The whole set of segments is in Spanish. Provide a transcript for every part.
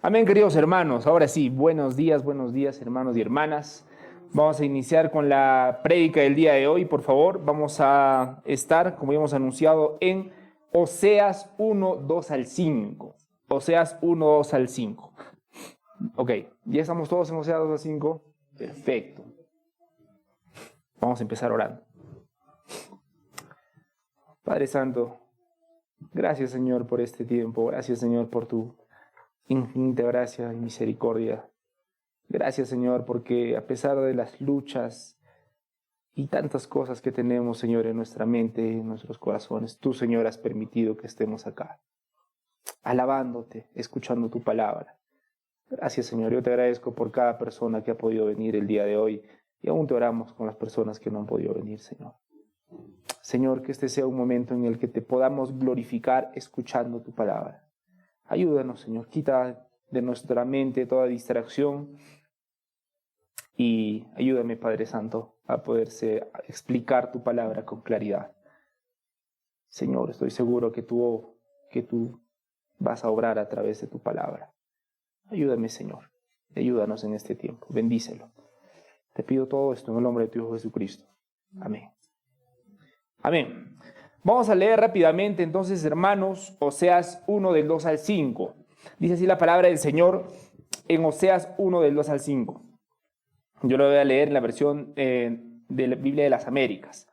Amén, queridos hermanos. Ahora sí, buenos días, hermanos y hermanas. Vamos a iniciar con la prédica del día de hoy, por favor. Vamos a estar, como ya hemos anunciado, en Oseas 1, 2 al 5. Oseas 1, 2 al 5. Ok, ¿ya estamos todos en Oseas 2 al 5? Perfecto. Vamos a empezar orando. Padre Santo, gracias, Señor, por este tiempo. Gracias, Señor, por tu infinita gracia y misericordia. Gracias, Señor, porque a pesar de las luchas y tantas cosas que tenemos, Señor, en nuestra mente, en nuestros corazones, tú, Señor, has permitido que estemos acá, alabándote, escuchando tu palabra. Gracias, Señor. Yo te agradezco por cada persona que ha podido venir el día de hoy y aún te oramos con las personas que no han podido venir, Señor. Señor, que este sea un momento en el que te podamos glorificar escuchando tu palabra. Ayúdanos, Señor, quita de nuestra mente toda distracción y ayúdame, Padre Santo, a poderse explicar tu palabra con claridad. Señor, estoy seguro que tú vas a obrar a través de tu palabra. Ayúdame, Señor, ayúdanos en este tiempo, bendícelo. Te pido todo esto en el nombre de tu Hijo Jesucristo. Amén. Amén. Vamos a leer rápidamente entonces, hermanos, Oseas 1 del 2 al 5. Dice así la palabra del Señor en Oseas 1 del 2 al 5. Yo lo voy a leer en la versión de la Biblia de las Américas.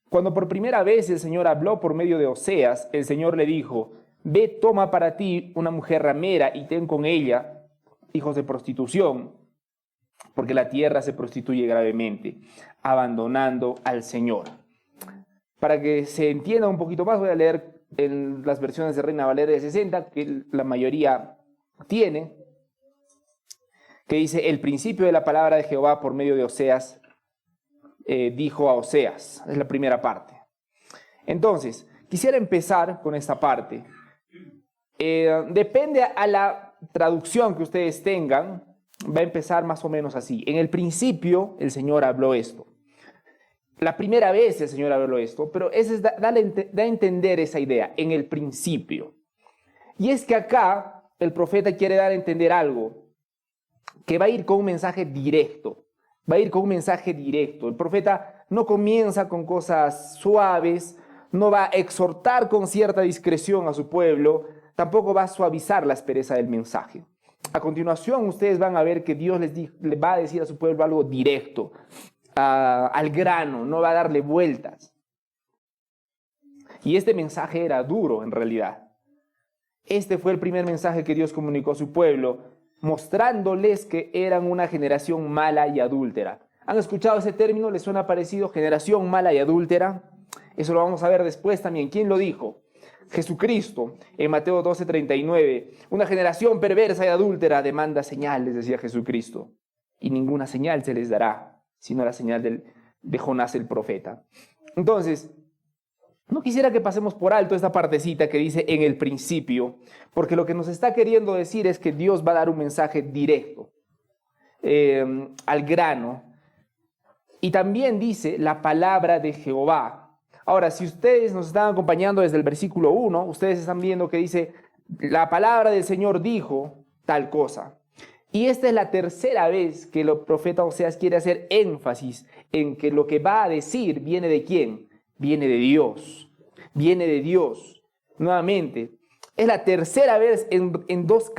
Cuando por primera vez el Señor habló por medio de Oseas, el Señor le dijo: ve, toma para ti una mujer ramera y ten con ella hijos de prostitución, porque la tierra se prostituye gravemente, abandonando al Señor. Para que se entienda un poquito más, voy a leer en las versiones de Reina Valera de 60, que la mayoría tiene, que dice: el principio de la palabra de Jehová por medio de Oseas, dijo a Oseas. Es la primera parte. Entonces, quisiera empezar con esta parte. Depende a la traducción que ustedes tengan, va a empezar más o menos así. En el principio, el Señor habló esto. La primera vez el Señor habló esto, pero ese da a entender esa idea, en el principio. Y es que acá el profeta quiere dar a entender algo, que va a ir con un mensaje directo. Va a ir con un mensaje directo. El profeta no comienza con cosas suaves, no va a exhortar con cierta discreción a su pueblo, tampoco va a suavizar la aspereza del mensaje. A continuación, ustedes van a ver que Dios les va a decir a su pueblo algo directo, al grano, no va a darle vueltas. Y este mensaje era duro en realidad. Este fue el primer mensaje que Dios comunicó a su pueblo, mostrándoles que eran una generación mala y adúltera. ¿Han escuchado ese término? ¿Les suena parecido? Generación mala y adúltera. Eso lo vamos a ver después también. ¿Quién lo dijo? Jesucristo, en Mateo 12:39. Una generación perversa y adúltera demanda señales, decía Jesucristo, y ninguna señal se les dará, sino la señal de Jonás el profeta. Entonces, no quisiera que pasemos por alto esta partecita que dice en el principio, porque lo que nos está queriendo decir es que Dios va a dar un mensaje directo, al grano, y también dice la palabra de Jehová. Ahora, si ustedes nos están acompañando desde el versículo 1, ustedes están viendo que dice, la palabra del Señor dijo tal cosa. Y esta es la tercera vez que el profeta Oseas quiere hacer énfasis en que lo que va a decir viene de ¿quién? Viene de Dios. Viene de Dios. Nuevamente, es la tercera vez en dos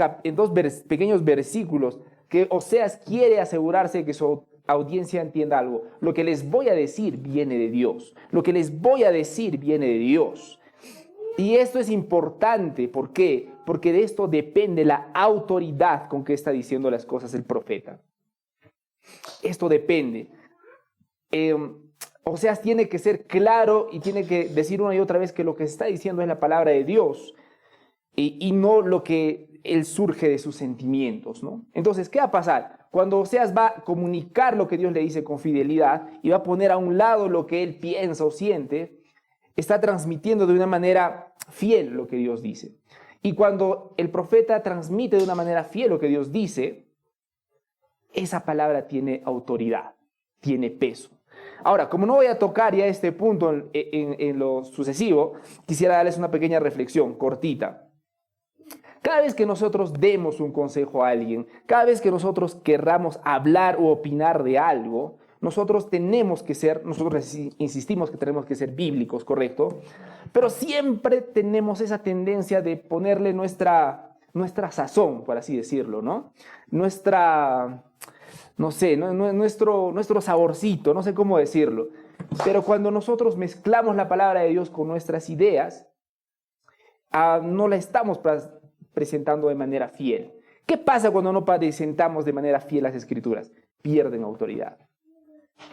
pequeños versículos que Oseas quiere asegurarse que su audiencia entienda algo. Lo que les voy a decir viene de Dios. Lo que les voy a decir viene de Dios. Y esto es importante. ¿Por qué? Porque de esto depende la autoridad con que está diciendo las cosas el profeta. Esto depende. Oseas tiene que ser claro y tiene que decir una y otra vez que lo que está diciendo es la palabra de Dios y no lo que él surge de sus sentimientos, ¿no? Entonces, ¿qué va a pasar? Cuando Oseas va a comunicar lo que Dios le dice con fidelidad y va a poner a un lado lo que él piensa o siente, está transmitiendo de una manera fiel lo que Dios dice. Y cuando el profeta transmite de una manera fiel lo que Dios dice, esa palabra tiene autoridad, tiene peso. Ahora, como no voy a tocar ya este punto en lo sucesivo, quisiera darles una pequeña reflexión cortita. Cada vez que nosotros demos un consejo a alguien, cada vez que nosotros querramos hablar o opinar de algo, nosotros insistimos que tenemos que ser bíblicos, ¿correcto? Pero siempre tenemos esa tendencia de ponerle nuestra sazón, por así decirlo, ¿no? Nuestro saborcito, no sé cómo decirlo. Pero cuando nosotros mezclamos la palabra de Dios con nuestras ideas, no la estamos presentando de manera fiel. ¿Qué pasa cuando no presentamos de manera fiel las Escrituras? Pierden autoridad.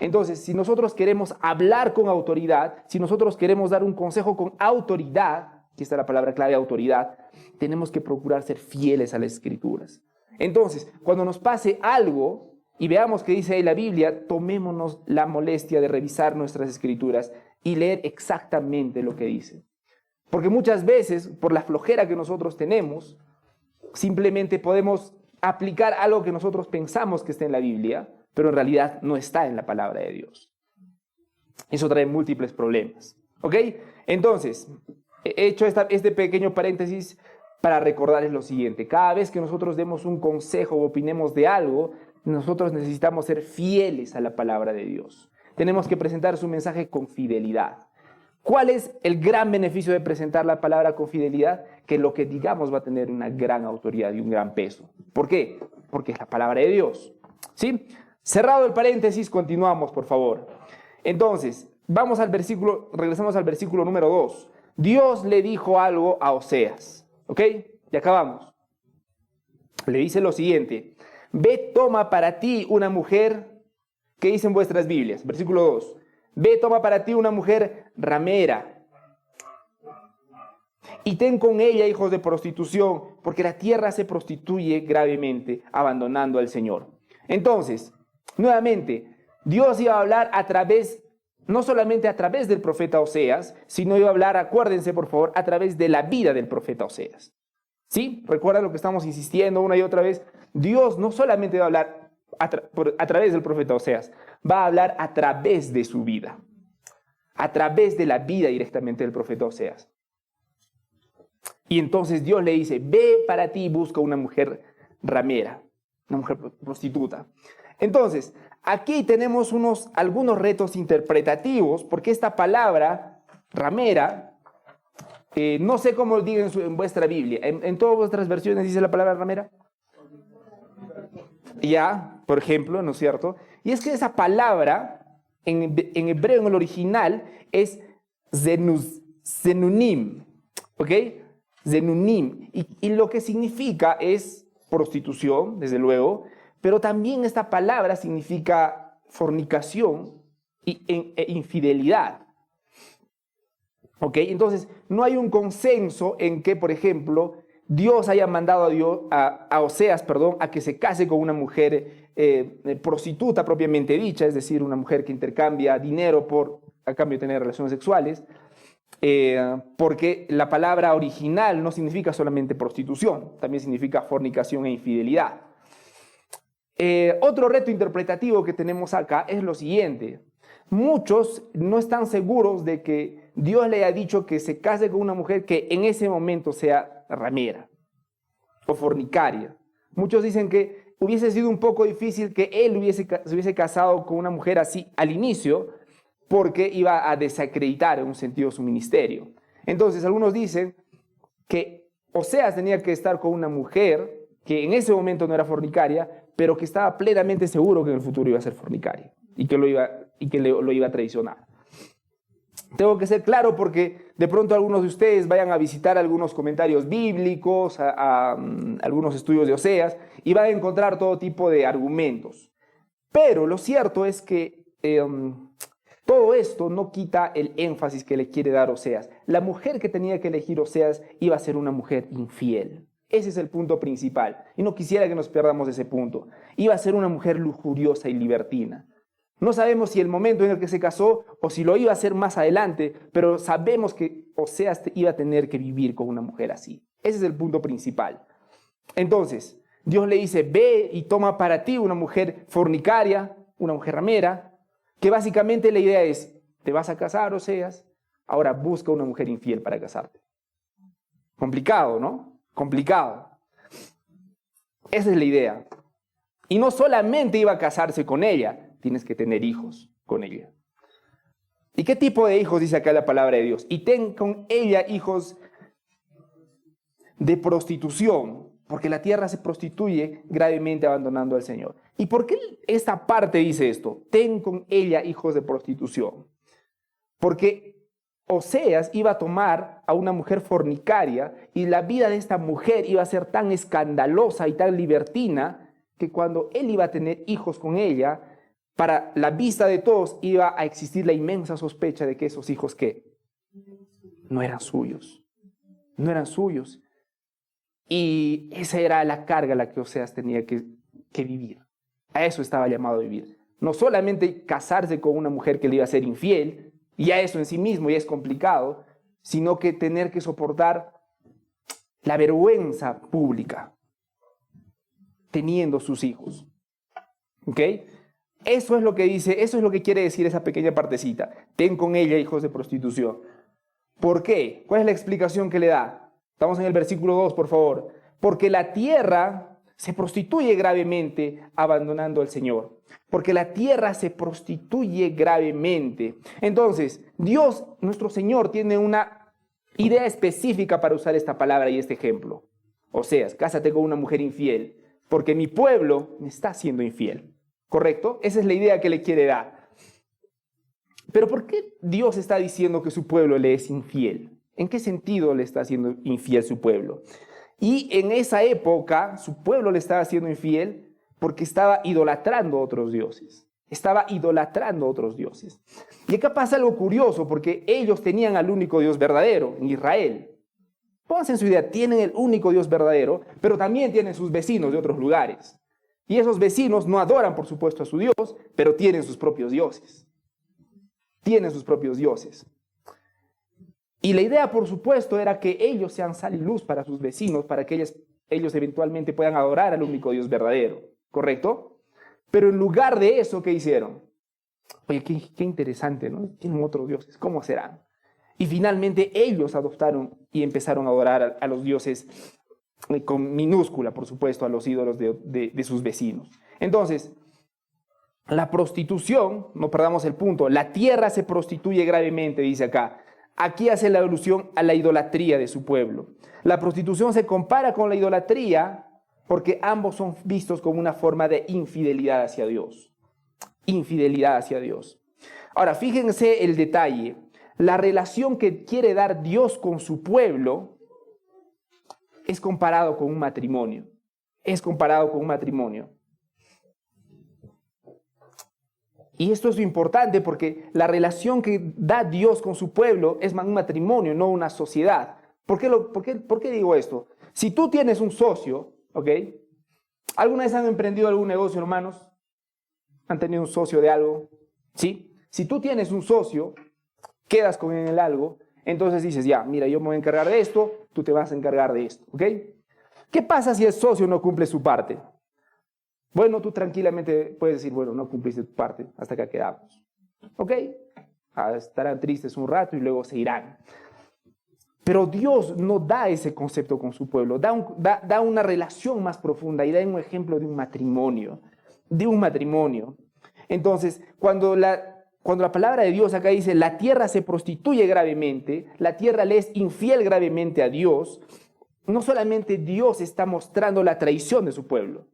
Entonces, si nosotros queremos hablar con autoridad, si nosotros queremos dar un consejo con autoridad, aquí está la palabra clave, autoridad, tenemos que procurar ser fieles a las Escrituras. Entonces, cuando nos pase algo y veamos qué dice ahí la Biblia, tomémonos la molestia de revisar nuestras Escrituras y leer exactamente lo que dice. Porque muchas veces, por la flojera que nosotros tenemos, simplemente podemos aplicar algo que nosotros pensamos que está en la Biblia, pero en realidad no está en la palabra de Dios. Eso trae múltiples problemas. ¿Ok? Entonces, he hecho este pequeño paréntesis para recordarles lo siguiente. Cada vez que nosotros demos un consejo o opinemos de algo, nosotros necesitamos ser fieles a la palabra de Dios. Tenemos que presentar su mensaje con fidelidad. ¿Cuál es el gran beneficio de presentar la palabra con fidelidad? Que lo que digamos va a tener una gran autoridad y un gran peso. ¿Por qué? Porque es la palabra de Dios. ¿Sí? Cerrado el paréntesis, continuamos, por favor. Entonces, regresamos al versículo número 2. Dios le dijo algo a Oseas. ¿Ok? Y acabamos. Le dice lo siguiente. Ve, toma para ti una mujer, ¿qué dicen vuestras Biblias? Versículo 2. Ve, toma para ti una mujer ramera y ten con ella hijos de prostitución, porque la tierra se prostituye gravemente, abandonando al Señor. Entonces, nuevamente, Dios iba a hablar no solamente a través del profeta Oseas, sino iba a hablar, acuérdense por favor, a través de la vida del profeta Oseas. ¿Sí? ¿Recuerdan lo que estamos insistiendo una y otra vez? Dios no solamente va a hablar a través del profeta Oseas, va a hablar a través de su vida, a través de la vida directamente del profeta Oseas. Y entonces Dios le dice, ve para ti y busca una mujer ramera, una mujer prostituta. Entonces, aquí tenemos algunos retos interpretativos, porque esta palabra ramera, no sé cómo lo diga en vuestra Biblia. ¿En todas vuestras versiones dice la palabra ramera? Ya, por ejemplo, ¿no es cierto? Y es que esa palabra, en hebreo, en el original, es zenunim, ¿ok? Zenunim. Y lo que significa es prostitución, desde luego, pero también esta palabra significa fornicación e infidelidad. ¿Ok? Entonces, no hay un consenso en que, por ejemplo, Dios haya mandado a Oseas, a que se case con una mujer prostituta propiamente dicha, es decir, una mujer que intercambia dinero a cambio de tener relaciones sexuales, porque la palabra original no significa solamente prostitución, también significa fornicación e infidelidad. Otro reto interpretativo que tenemos acá es lo siguiente. Muchos no están seguros de que Dios le haya dicho que se case con una mujer que en ese momento sea ramera o fornicaria. Muchos dicen que hubiese sido un poco difícil que él se hubiese casado con una mujer así al inicio, porque iba a desacreditar en un sentido su ministerio. Entonces, algunos dicen que Oseas tenía que estar con una mujer que en ese momento no era fornicaria, pero que estaba plenamente seguro que en el futuro iba a ser fornicaria y que lo iba a traicionar. Tengo que ser claro porque de pronto algunos de ustedes vayan a visitar algunos comentarios bíblicos, algunos estudios de Oseas, y van a encontrar todo tipo de argumentos. Pero lo cierto es que todo esto no quita el énfasis que le quiere dar Oseas. La mujer que tenía que elegir Oseas iba a ser una mujer infiel. Ese es el punto principal. Y no quisiera que nos perdamos ese punto. Iba a ser una mujer lujuriosa y libertina. No sabemos si el momento en el que se casó o si lo iba a hacer más adelante, pero sabemos que Oseas iba a tener que vivir con una mujer así. Ese es el punto principal. Entonces, Dios le dice, ve y toma para ti una mujer fornicaria, una mujer ramera, que básicamente la idea es, te vas a casar, Oseas, ahora busca una mujer infiel para casarte. Complicado, ¿no? Complicado. Esa es la idea. Y no solamente iba a casarse con ella, tienes que tener hijos con ella. ¿Y qué tipo de hijos dice acá la palabra de Dios? Y ten con ella hijos de prostitución, porque la tierra se prostituye gravemente abandonando al Señor. ¿Y por qué esta parte dice esto? Ten con ella hijos de prostitución. Porque Oseas iba a tomar a una mujer fornicaria y la vida de esta mujer iba a ser tan escandalosa y tan libertina que cuando él iba a tener hijos con ella, para la vista de todos iba a existir la inmensa sospecha de que esos hijos, ¿qué? No eran suyos. No eran suyos. Y esa era la carga la que Oseas tenía que vivir. A eso estaba llamado a vivir. No solamente casarse con una mujer que le iba a ser infiel, y a eso en sí mismo ya es complicado, sino que tener que soportar la vergüenza pública teniendo sus hijos. ¿Ok? Eso es lo que dice, eso es lo que quiere decir esa pequeña partecita. Ten con ella hijos de prostitución. ¿Por qué? ¿Cuál es la explicación que le da? Estamos en el versículo 2, por favor. Porque la tierra se prostituye gravemente abandonando al Señor. Porque la tierra se prostituye gravemente. Entonces, Dios, nuestro Señor, tiene una idea específica para usar esta palabra y este ejemplo. O sea, cásate con una mujer infiel, porque mi pueblo me está siendo infiel. ¿Correcto? Esa es la idea que le quiere dar. Pero ¿por qué Dios está diciendo que su pueblo le es infiel? ¿En qué sentido le está haciendo infiel su pueblo? Y en esa época, su pueblo le estaba haciendo infiel porque estaba idolatrando a otros dioses. Estaba idolatrando a otros dioses. Y acá pasa algo curioso, porque ellos tenían al único Dios verdadero, en Israel. Pónganse en su idea, tienen el único Dios verdadero, pero también tienen sus vecinos de otros lugares. Y esos vecinos no adoran, por supuesto, a su Dios, pero tienen sus propios dioses. Tienen sus propios dioses. Y la idea, por supuesto, era que ellos sean sal y luz para sus vecinos, para que ellos eventualmente puedan adorar al único Dios verdadero. ¿Correcto? Pero en lugar de eso, ¿qué hicieron? Oye, qué interesante, ¿no? Tienen otros dioses, ¿cómo serán? Y finalmente ellos adoptaron y empezaron a adorar a los dioses con minúscula, por supuesto, a los ídolos de sus vecinos. Entonces, la prostitución, no perdamos el punto, la tierra se prostituye gravemente, dice acá. Aquí hace la alusión a la idolatría de su pueblo. La prostitución se compara con la idolatría porque ambos son vistos como una forma de infidelidad hacia Dios. Infidelidad hacia Dios. Ahora, fíjense el detalle. La relación que quiere dar Dios con su pueblo es comparado con un matrimonio. Es comparado con un matrimonio. Y esto es importante porque la relación que da Dios con su pueblo es un matrimonio, no una sociedad. ¿Por qué digo esto? Si tú tienes un socio, ¿ok? ¿Alguna vez han emprendido algún negocio, hermanos? ¿Han tenido un socio de algo? ¿Sí? Si tú tienes un socio, quedas con él en algo, entonces dices, ya, mira, yo me voy a encargar de esto, tú te vas a encargar de esto, ¿ok? ¿Qué pasa si el socio no cumple su parte? Bueno, tú tranquilamente puedes decir, bueno, no cumpliste tu parte, hasta acá quedamos, ¿ok? Estarán tristes un rato y luego se irán. Pero Dios no da ese concepto con su pueblo, da una relación más profunda y da un ejemplo de un matrimonio, Entonces, cuando la palabra de Dios acá dice, la tierra se prostituye gravemente, la tierra le es infiel gravemente a Dios, no solamente Dios está mostrando la traición de su pueblo,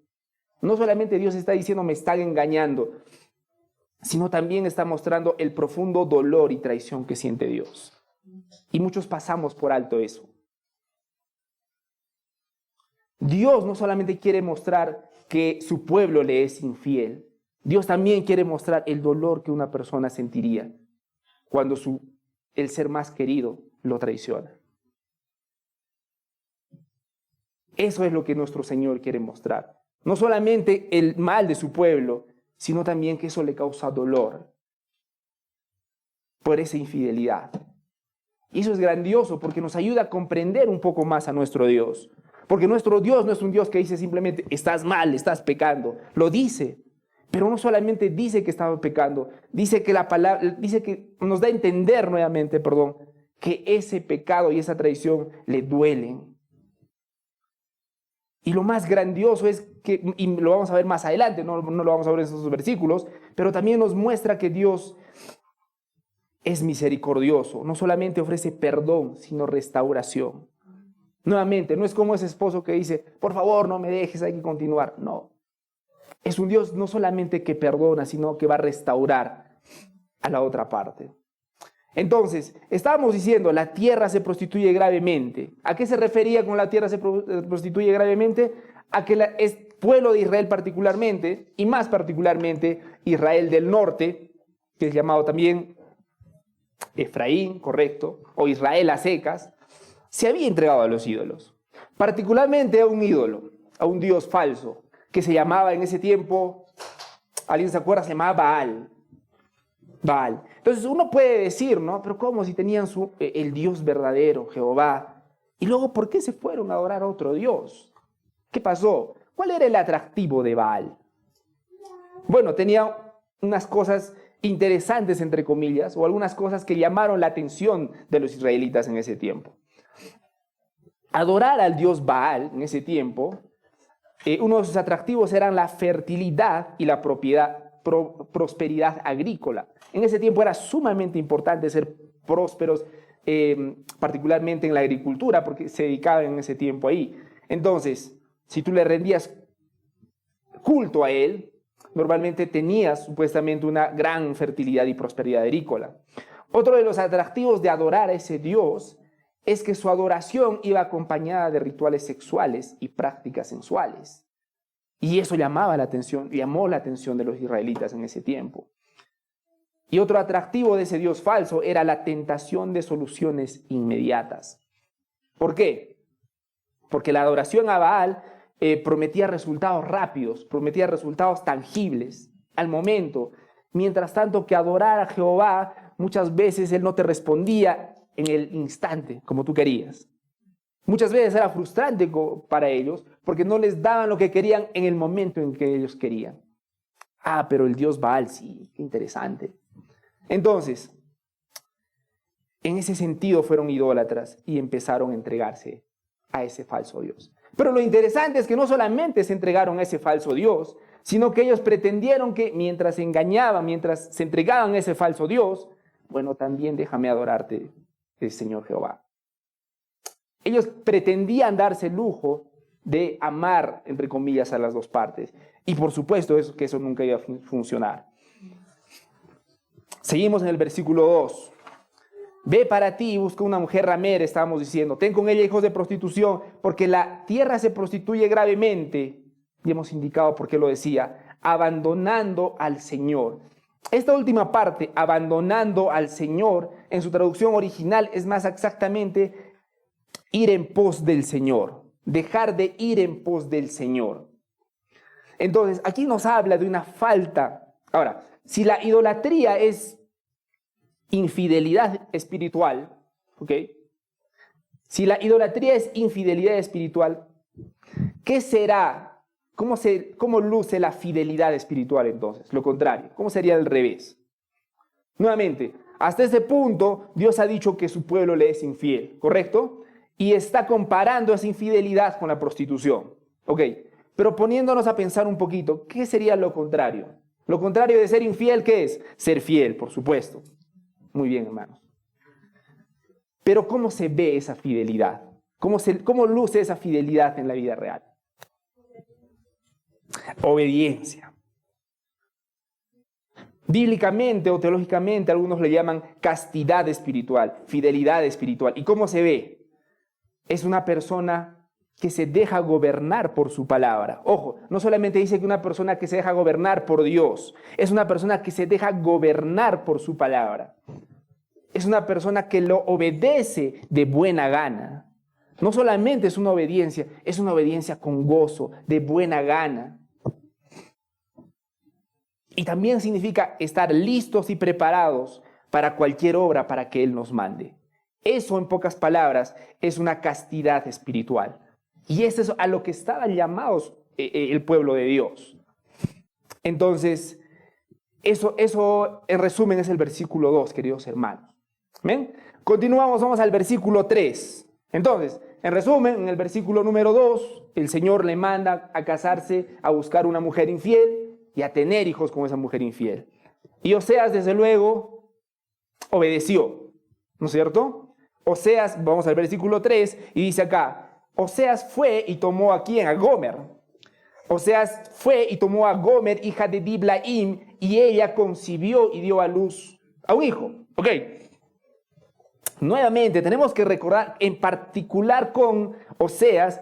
no solamente Dios está diciendo me están engañando, sino también está mostrando el profundo dolor y traición que siente Dios. Y muchos pasamos por alto eso. Dios no solamente quiere mostrar que su pueblo le es infiel, Dios también quiere mostrar el dolor que una persona sentiría cuando el ser más querido lo traiciona. Eso es lo que nuestro Señor quiere mostrar. No solamente el mal de su pueblo, sino también que eso le causa dolor por esa infidelidad. Y eso es grandioso porque nos ayuda a comprender un poco más a nuestro Dios. Porque nuestro Dios no es un Dios que dice simplemente, estás mal, estás pecando. Lo dice, pero no solamente dice que estaba pecando, dice que nos da a entender nuevamente, que ese pecado y esa traición le duelen. Y lo más grandioso es que, y lo vamos a ver más adelante, no lo vamos a ver en esos versículos, pero también nos muestra que Dios es misericordioso. No solamente ofrece perdón, sino restauración. Nuevamente, no es como ese esposo que dice, por favor, no me dejes, hay que continuar. No. Es un Dios no solamente que perdona, sino que va a restaurar a la otra parte. Entonces, estábamos diciendo, la tierra se prostituye gravemente. ¿A qué se refería con la tierra se prostituye gravemente? A que es pueblo de Israel particularmente, y más particularmente Israel del norte, que es llamado también Efraín, correcto, o Israel a secas, se había entregado a los ídolos. Particularmente a un ídolo, a un dios falso, que se llamaba en ese tiempo, ¿alguien se acuerda? Se llamaba Baal. Baal. Entonces uno puede decir, ¿no? Pero ¿cómo si tenían el Dios verdadero, Jehová? Y luego, ¿por qué se fueron a adorar a otro Dios? ¿Qué pasó? ¿Cuál era el atractivo de Baal? Bueno, tenía unas cosas interesantes, entre comillas, o algunas cosas que llamaron la atención de los israelitas en ese tiempo. Adorar al Dios Baal en ese tiempo, uno de sus atractivos eran la fertilidad y la prosperidad agrícola. En ese tiempo era sumamente importante ser prósperos, particularmente en la agricultura, porque se dedicaban en ese tiempo ahí. Entonces, si tú le rendías culto a él, normalmente tenías supuestamente una gran fertilidad y prosperidad agrícola. Otro de los atractivos de adorar a ese Dios es que su adoración iba acompañada de rituales sexuales y prácticas sensuales. Y eso llamó la atención de los israelitas en ese tiempo. Y otro atractivo de ese Dios falso era la tentación de soluciones inmediatas. ¿Por qué? Porque la adoración a Baal prometía resultados rápidos, prometía resultados tangibles al momento. Mientras tanto que adorar a Jehová, muchas veces Él no te respondía en el instante como tú querías. Muchas veces era frustrante para ellos porque no les daban lo que querían en el momento en que ellos querían. Ah, pero el Dios Baal, sí, qué interesante. Entonces, en ese sentido fueron idólatras y empezaron a entregarse a ese falso Dios. Pero lo interesante es que no solamente se entregaron a ese falso Dios, sino que ellos pretendieron que mientras se engañaban, mientras se entregaban a ese falso Dios, bueno, también déjame adorarte, el Señor Jehová. Ellos pretendían darse el lujo de amar, entre comillas, a las dos partes. Y por supuesto que eso nunca iba a funcionar. Seguimos en el versículo 2. Ve para ti y busca una mujer ramera, estábamos diciendo. Ten con ella hijos de prostitución, porque la tierra se prostituye gravemente. Y hemos indicado por qué lo decía. Abandonando al Señor. Esta última parte, abandonando al Señor, en su traducción original es más exactamente ir en pos del Señor. Dejar de ir en pos del Señor. Entonces, aquí nos habla de una falta. Ahora, si la idolatría es infidelidad espiritual, ¿ok? Si la idolatría es infidelidad espiritual, ¿qué será? ¿Cómo luce la fidelidad espiritual entonces? Lo contrario, ¿cómo sería al revés? Nuevamente, hasta ese punto Dios ha dicho que su pueblo le es infiel, ¿correcto? Y está comparando esa infidelidad con la prostitución, ¿ok? Pero poniéndonos a pensar un poquito, ¿qué sería lo contrario? Lo contrario de ser infiel, ¿qué es? Ser fiel, por supuesto. Muy bien, hermanos. Pero ¿cómo se ve esa fidelidad? ¿Cómo luce esa fidelidad en la vida real? Obediencia. Bíblicamente o teológicamente algunos le llaman castidad espiritual, fidelidad espiritual. ¿Y cómo se ve? Es una persona que se deja gobernar por su palabra. Ojo, no solamente dice que una persona que se deja gobernar por Dios, es una persona que se deja gobernar por su palabra. Es una persona que lo obedece de buena gana. No solamente es una obediencia con gozo, de buena gana. Y también significa estar listos y preparados para cualquier obra para que Él nos mande. Eso, en pocas palabras, es una castidad espiritual. Y eso es a lo que estaban llamados el pueblo de Dios. Entonces, eso en resumen es el versículo 2, queridos hermanos. ¿Ven? Continuamos, vamos al versículo 3. Entonces, En resumen, en el versículo número 2, el Señor le manda a casarse, a buscar una mujer infiel y a tener hijos con esa mujer infiel. Y Oseas, desde luego, obedeció, ¿no es cierto? Oseas, vamos al versículo 3, y dice acá, Oseas fue y tomó a ¿quién? A Gomer. Oseas fue y tomó a Gomer, hija de Diblaim, y ella concibió y dio a luz a un hijo. Ok. Nuevamente, tenemos que recordar, en particular con Oseas,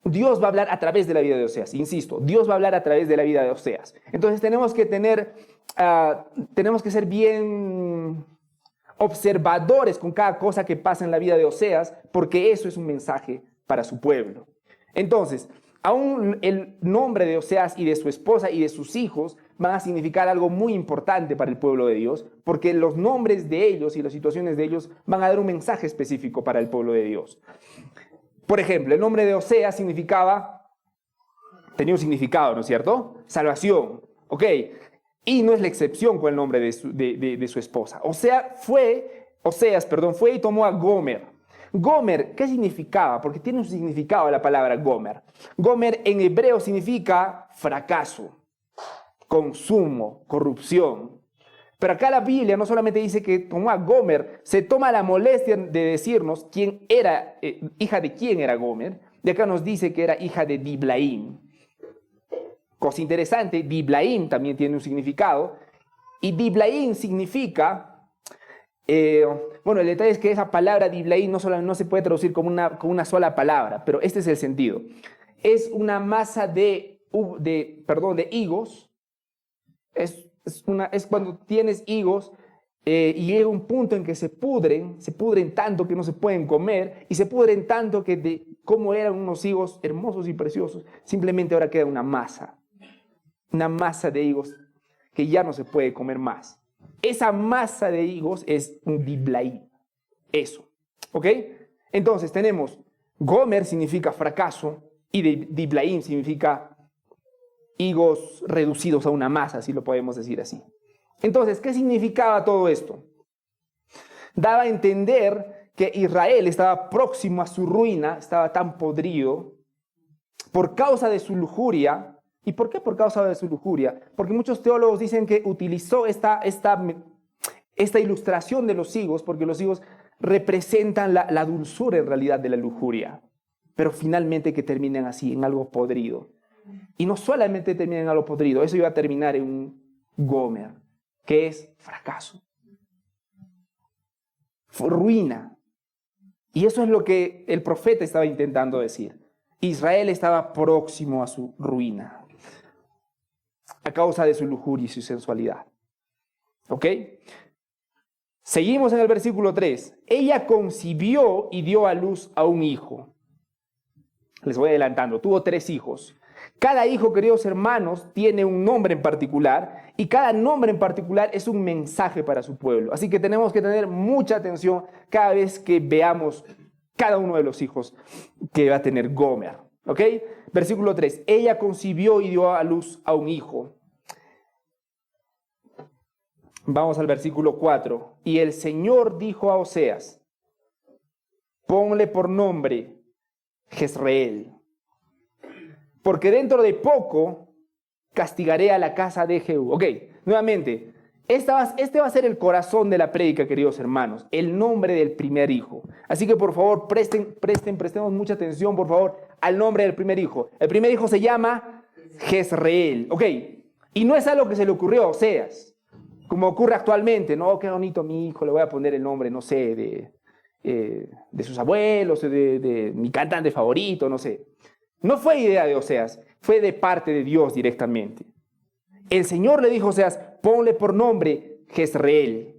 Dios va a hablar a través de la vida de Oseas. Insisto, Dios va a hablar a través de la vida de Oseas. Entonces tenemos que ser bien observadores con cada cosa que pasa en la vida de Oseas, porque eso es un mensaje para su pueblo. Entonces, aún el nombre de Oseas y de su esposa y de sus hijos van a significar algo muy importante para el pueblo de Dios, porque los nombres de ellos y las situaciones de ellos van a dar un mensaje específico para el pueblo de Dios. Por ejemplo, el nombre de Oseas tenía un significado, ¿no es cierto? Salvación, ¿ok? Y no es la excepción con el nombre de su esposa. Oseas fue y tomó a Gomer. Gomer, ¿qué significaba? Porque tiene un significado la palabra Gomer. Gomer en hebreo significa fracaso, consumo, corrupción. Pero acá la Biblia no solamente dice que tomó a Gomer, se toma la molestia de decirnos quién era, hija de quién era Gomer. De acá nos dice que era hija de Diblaim. Cosa interesante, Diblaim también tiene un significado. Y Diblaim significa... el detalle es que esa palabra Diblaim no se puede traducir como una sola palabra, pero este es el sentido. Es una masa de higos. Es cuando tienes higos y llega un punto en que se pudren tanto que no se pueden comer, y se pudren tanto que de cómo eran unos higos hermosos y preciosos, simplemente ahora queda una masa de higos que ya no se puede comer más. Esa masa de higos es un Diblaim. Eso, ¿ok? Entonces tenemos Gomer significa fracaso y Diblaim significa higos reducidos a una masa, si lo podemos decir así. Entonces, ¿qué significaba todo esto? Daba a entender que Israel estaba próximo a su ruina, estaba tan podrido por causa de su lujuria. ¿Y por qué por causa de su lujuria? Porque muchos teólogos dicen que utilizó esta ilustración de los higos, porque los higos representan la dulzura en realidad de la lujuria, pero finalmente que terminen así, en algo podrido. Y no solamente termina en algo podrido, eso iba a terminar en un Gomer, que es fracaso, ruina. Y eso es lo que el profeta estaba intentando decir. Israel estaba próximo a su ruina a causa de su lujuria y su sensualidad. ¿Ok? Seguimos en el versículo 3. Ella concibió y dio a luz a un hijo. Les voy adelantando. Tuvo 3 hijos. Cada hijo, queridos hermanos, tiene un nombre en particular, y cada nombre en particular es un mensaje para su pueblo. Así que tenemos que tener mucha atención cada vez que veamos cada uno de los hijos que va a tener Gomer. ¿Ok? Versículo 3. Ella concibió y dio a luz a un hijo. Vamos al versículo 4. Y el Señor dijo a Oseas: ponle por nombre Jezreel, porque dentro de poco castigaré a la casa de Jehú. Ok, nuevamente, este va a ser el corazón de la prédica, queridos hermanos, el nombre del primer hijo. Así que por favor, prestemos mucha atención, por favor, al nombre del primer hijo. El primer hijo se llama Jezreel. Ok, y no es algo que se le ocurrió a Oseas, como ocurre actualmente. No, qué bonito mi hijo, le voy a poner el nombre, no sé, de sus abuelos, de mi cantante favorito, no sé. No fue idea de Oseas, fue de parte de Dios directamente. El Señor le dijo a Oseas: ponle por nombre Jezreel.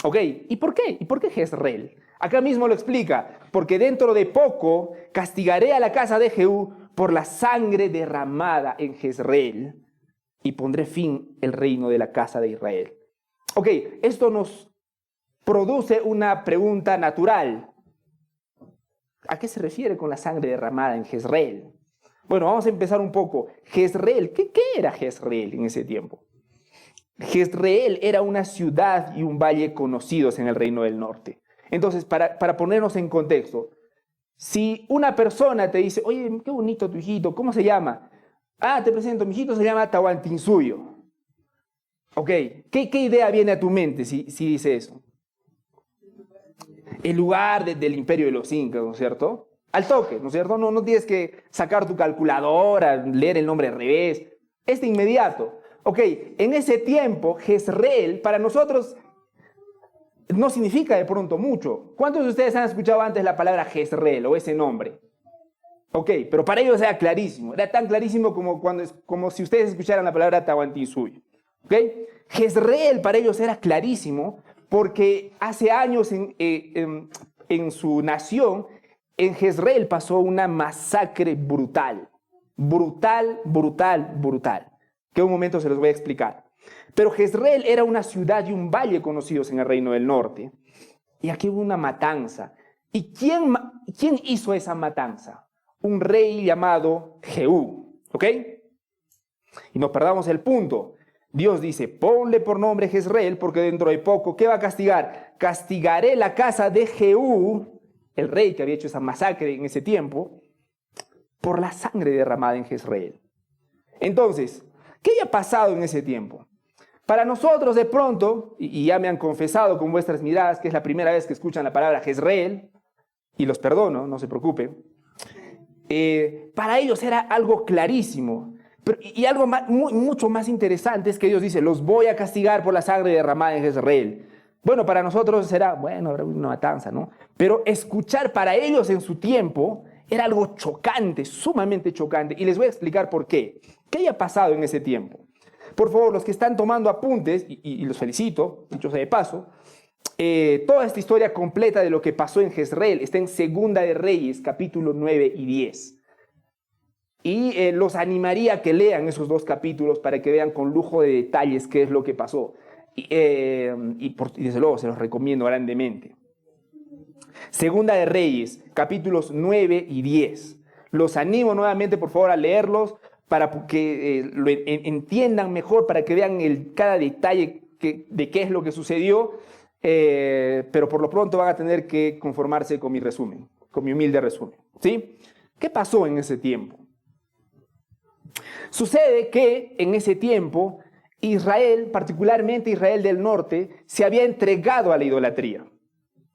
Ok, ¿y por qué? ¿Y por qué Jezreel? Acá mismo lo explica: porque dentro de poco castigaré a la casa de Jehú por la sangre derramada en Jezreel, y pondré fin al reino de la casa de Israel. Ok, esto nos produce una pregunta natural. ¿A qué se refiere con la sangre derramada en Jezreel? Bueno, vamos a empezar un poco. Jezreel, ¿qué era Jezreel en ese tiempo? Jezreel era una ciudad y un valle conocidos en el reino del norte. Entonces, para ponernos en contexto, Si una persona te dice, oye, qué bonito tu hijito, ¿cómo se llama? Ah, te presento, mi hijito se llama Tahuantinsuyo. Ok, ¿qué idea viene a tu mente si dice eso? El lugar del imperio de los incas, ¿no es cierto? Al toque, ¿no es cierto? No tienes que sacar tu calculadora, leer el nombre al revés. Es de inmediato. Ok, en ese tiempo, Jezreel, para nosotros, no significa de pronto mucho. ¿Cuántos de ustedes han escuchado antes la palabra Jezreel o ese nombre? Ok, pero para ellos era clarísimo. Era tan clarísimo como si ustedes escucharan la palabra Tahuantinsuyo. ¿Ok? Jezreel para ellos era clarísimo porque hace años en su nación, en Jezreel pasó una masacre brutal. Brutal, brutal, brutal. Que en un momento se los voy a explicar. Pero Jezreel era una ciudad y un valle conocidos en el Reino del Norte. Y aquí hubo una matanza. ¿Y quién hizo esa matanza? Un rey llamado Jehú. ¿Ok? Y no perdamos el punto. Dios dice, ponle por nombre Jezreel, porque dentro de poco, ¿qué va a castigar? Castigaré la casa de Jehú, el rey que había hecho esa masacre en ese tiempo, por la sangre derramada en Jezreel. Entonces, ¿qué había pasado en ese tiempo? Para nosotros de pronto, y ya me han confesado con vuestras miradas que es la primera vez que escuchan la palabra Jezreel, y los perdono, no se preocupen, para ellos era algo clarísimo. Y algo mucho más interesante es que Dios dice, los voy a castigar por la sangre derramada en Jezreel. Bueno, para nosotros será, bueno, habrá una matanza, ¿no? Pero escuchar para ellos en su tiempo era algo chocante, sumamente chocante. Y les voy a explicar por qué. ¿Qué había pasado en ese tiempo? Por favor, los que están tomando apuntes, y los felicito, dicho sea de paso, toda esta historia completa de lo que pasó en Jezreel está en Segunda de Reyes, capítulo 9 y 10. Y los animaría a que lean esos dos capítulos para que vean con lujo de detalles qué es lo que pasó. Y desde luego se los recomiendo grandemente. Segunda de Reyes, capítulos 9 y 10. Los animo nuevamente, por favor, a leerlos para que lo entiendan mejor, para que vean cada detalle de qué es lo que sucedió. Pero por lo pronto van a tener que conformarse con mi resumen, con mi humilde resumen. ¿Sí? ¿Qué pasó en ese tiempo? Sucede que en ese tiempo Israel, particularmente Israel del norte, se había entregado a la idolatría.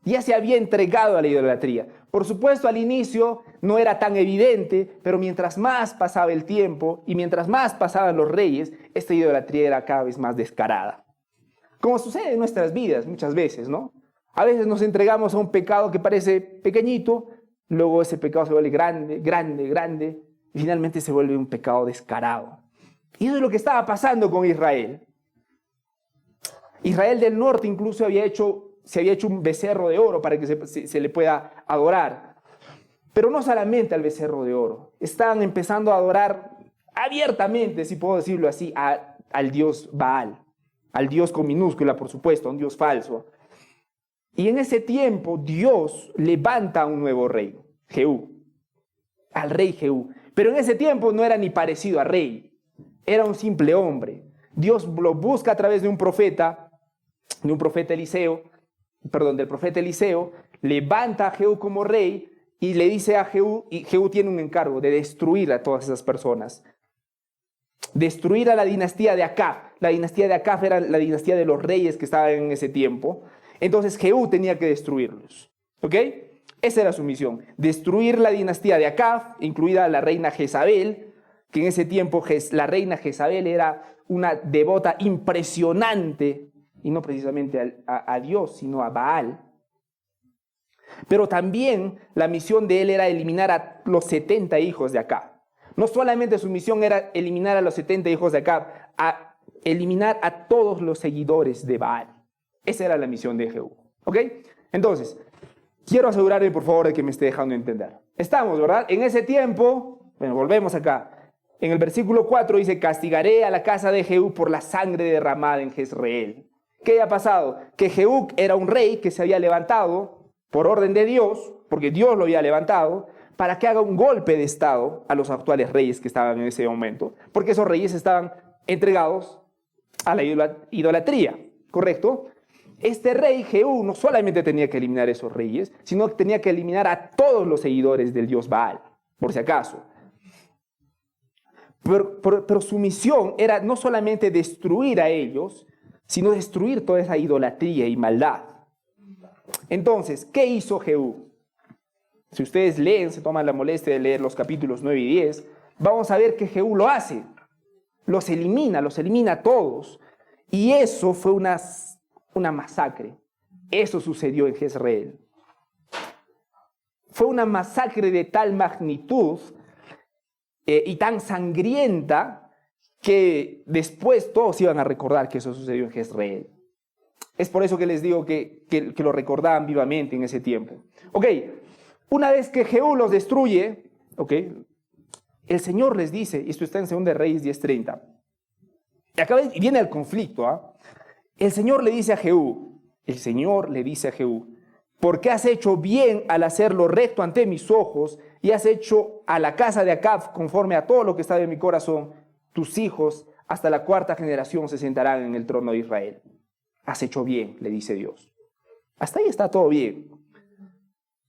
Ya se había entregado a la idolatría. Por supuesto, al inicio no era tan evidente, pero mientras más pasaba el tiempo y mientras más pasaban los reyes, esta idolatría era cada vez más descarada. Como sucede en nuestras vidas muchas veces, ¿no? A veces nos entregamos a un pecado que parece pequeñito, luego ese pecado se vuelve grande, grande, grande, y finalmente se vuelve un pecado descarado. Y eso es lo que estaba pasando con Israel. Israel del norte incluso se había hecho un becerro de oro para que se le pueda adorar. Pero no solamente al becerro de oro. Estaban empezando a adorar abiertamente, si puedo decirlo así, al dios Baal. Al dios con minúscula, por supuesto, un dios falso. Y en ese tiempo Dios levanta a un nuevo rey, Jehú. Al rey Jehú. Pero en ese tiempo no era ni parecido a rey. Era un simple hombre. Dios lo busca a través de un profeta, del profeta Eliseo, levanta a Jehú como rey y le dice a Jehú, y Jehú tiene un encargo de destruir a todas esas personas. Destruir a la dinastía de Acab. La dinastía de Acab era la dinastía de los reyes que estaban en ese tiempo. Entonces Jehú tenía que destruirlos. ¿Ok? Esa era su misión. Destruir la dinastía de Acab, incluida la reina Jezabel, que en ese tiempo la reina Jezabel era una devota impresionante, y no precisamente a Dios, sino a Baal. Pero también la misión de él era eliminar a los 70 hijos de Acab. No solamente su misión era eliminar a los 70 hijos de Acab, a eliminar a todos los seguidores de Baal. Esa era la misión de Jehú. ¿Ok? Entonces, quiero asegurarme, por favor, de que me esté dejando entender. Estamos, ¿verdad? En ese tiempo, bueno, volvemos acá. En el versículo 4 dice, castigaré a la casa de Jehú por la sangre derramada en Jezreel. ¿Qué había pasado? Que Jehú era un rey que se había levantado por orden de Dios, porque Dios lo había levantado, para que haga un golpe de estado a los actuales reyes que estaban en ese momento, porque esos reyes estaban entregados a la idolatría, ¿correcto? Este rey Jehú no solamente tenía que eliminar a esos reyes, sino que tenía que eliminar a todos los seguidores del dios Baal, por si acaso. Pero su misión era no solamente destruir a ellos, sino destruir toda esa idolatría y maldad. Entonces, ¿qué hizo Jehú? Si ustedes leen, se toman la molestia de leer los capítulos 9 y 10, vamos a ver que Jehú lo hace. Los elimina a todos. Y eso fue una masacre. Eso sucedió en Jezreel. Fue una masacre de tal magnitud y tan sangrienta que después todos iban a recordar que eso sucedió en Jezreel. Es por eso que les digo que lo recordaban vivamente en ese tiempo. Ok, una vez que Jehú los destruye, ok, el Señor les dice, y esto está en 2 Reyes 10:30, y viene el conflicto, ¿ah? El Señor le dice a Jehú, ¿por qué has hecho bien al hacerlo recto ante mis ojos y has hecho a la casa de Acab conforme a todo lo que está en mi corazón? Tus hijos hasta la 4ª generación se sentarán en el trono de Israel. Has hecho bien, le dice Dios. Hasta ahí está todo bien.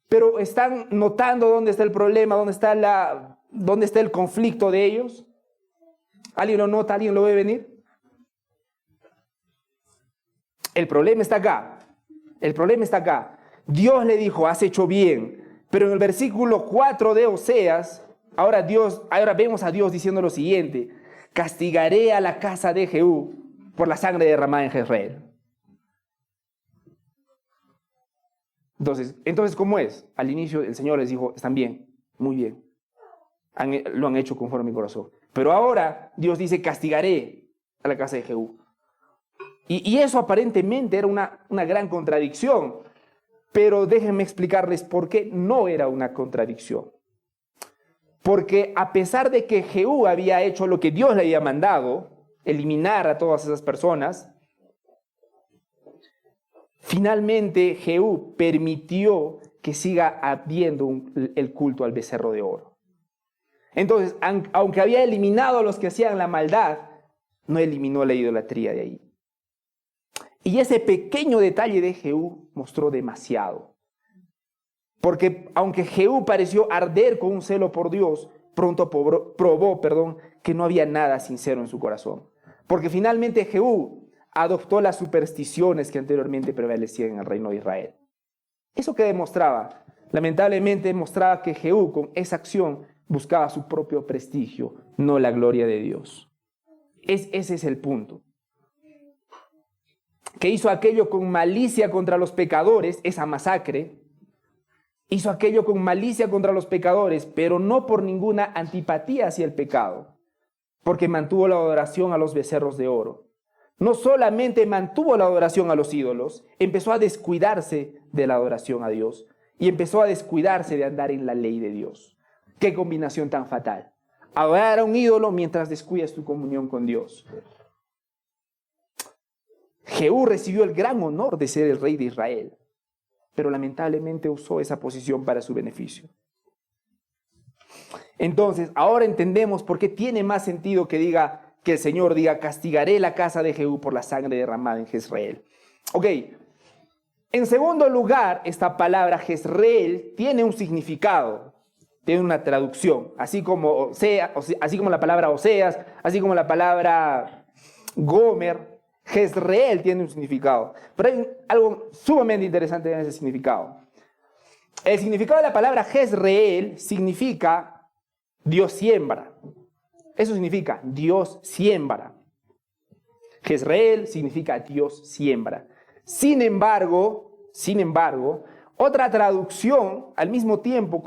Pero ¿están notando dónde está el problema? ¿Dónde está el conflicto de ellos? ¿Alguien lo nota? ¿Alguien lo ve venir? El problema está acá. Dios le dijo, has hecho bien. Pero en el versículo 4 de Oseas, ahora vemos a Dios diciendo lo siguiente: castigaré a la casa de Jehú por la sangre derramada en Jezreel. Entonces, ¿cómo es? Al inicio el Señor les dijo, están bien, muy bien. Lo han hecho conforme a mi corazón. Pero ahora Dios dice, castigaré a la casa de Jehú. Y eso aparentemente era una gran contradicción. Pero déjenme explicarles por qué no era una contradicción. Porque a pesar de que Jehú había hecho lo que Dios le había mandado, eliminar a todas esas personas, finalmente Jehú permitió que siga habiendo el culto al becerro de oro. Entonces, aunque había eliminado a los que hacían la maldad, no eliminó la idolatría de ahí. Y ese pequeño detalle de Jehú mostró demasiado. Porque aunque Jehú pareció arder con un celo por Dios, pronto probó que no había nada sincero en su corazón. Porque finalmente Jehú adoptó las supersticiones que anteriormente prevalecían en el reino de Israel. ¿Eso qué demostraba? Lamentablemente mostraba que Jehú con esa acción buscaba su propio prestigio, no la gloria de Dios. Ese es el punto. Que hizo aquello con malicia contra los pecadores, esa masacre. Hizo aquello con malicia contra los pecadores, pero no por ninguna antipatía hacia el pecado, porque mantuvo la adoración a los becerros de oro. No solamente mantuvo la adoración a los ídolos, empezó a descuidarse de la adoración a Dios y empezó a descuidarse de andar en la ley de Dios. ¡Qué combinación tan fatal! Adorar a un ídolo mientras descuidas tu comunión con Dios. Jehú recibió el gran honor de ser el rey de Israel, pero lamentablemente usó esa posición para su beneficio. Entonces, ahora entendemos por qué tiene más sentido que el Señor diga, castigaré la casa de Jehú por la sangre derramada en Jezreel. Ok, en segundo lugar, esta palabra Jezreel tiene un significado, tiene una traducción, así como la palabra Oseas, así como la palabra Gomer. Jezreel tiene un significado, pero hay algo sumamente interesante en ese significado. El significado de la palabra Jezreel significa Dios siembra. Eso significa Dios siembra. Jezreel significa Dios siembra. Sin embargo, otra traducción al mismo tiempo,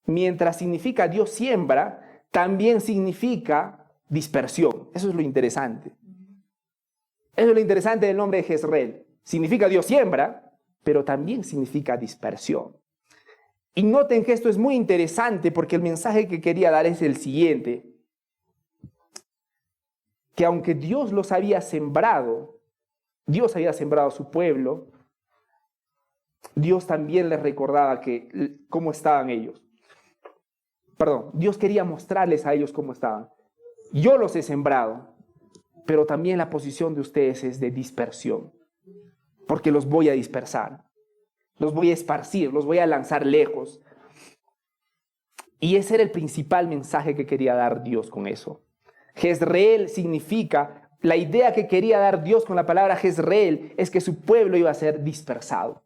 mientras significa Dios siembra, también significa dispersión. Eso es lo interesante. Eso es lo interesante del nombre de Jezreel. Significa Dios siembra, pero también significa dispersión. Y noten que esto es muy interesante porque el mensaje que quería dar es el siguiente: que aunque Dios los había sembrado, Dios había sembrado a su pueblo, Dios también les recordaba cómo estaban ellos. Dios quería mostrarles a ellos cómo estaban. Yo los he sembrado, pero también la posición de ustedes es de dispersión, porque los voy a dispersar, los voy a esparcir, los voy a lanzar lejos. Y ese era el principal mensaje que quería dar Dios con eso. Jezreel significa, la idea que quería dar Dios con la palabra Jezreel es que su pueblo iba a ser dispersado.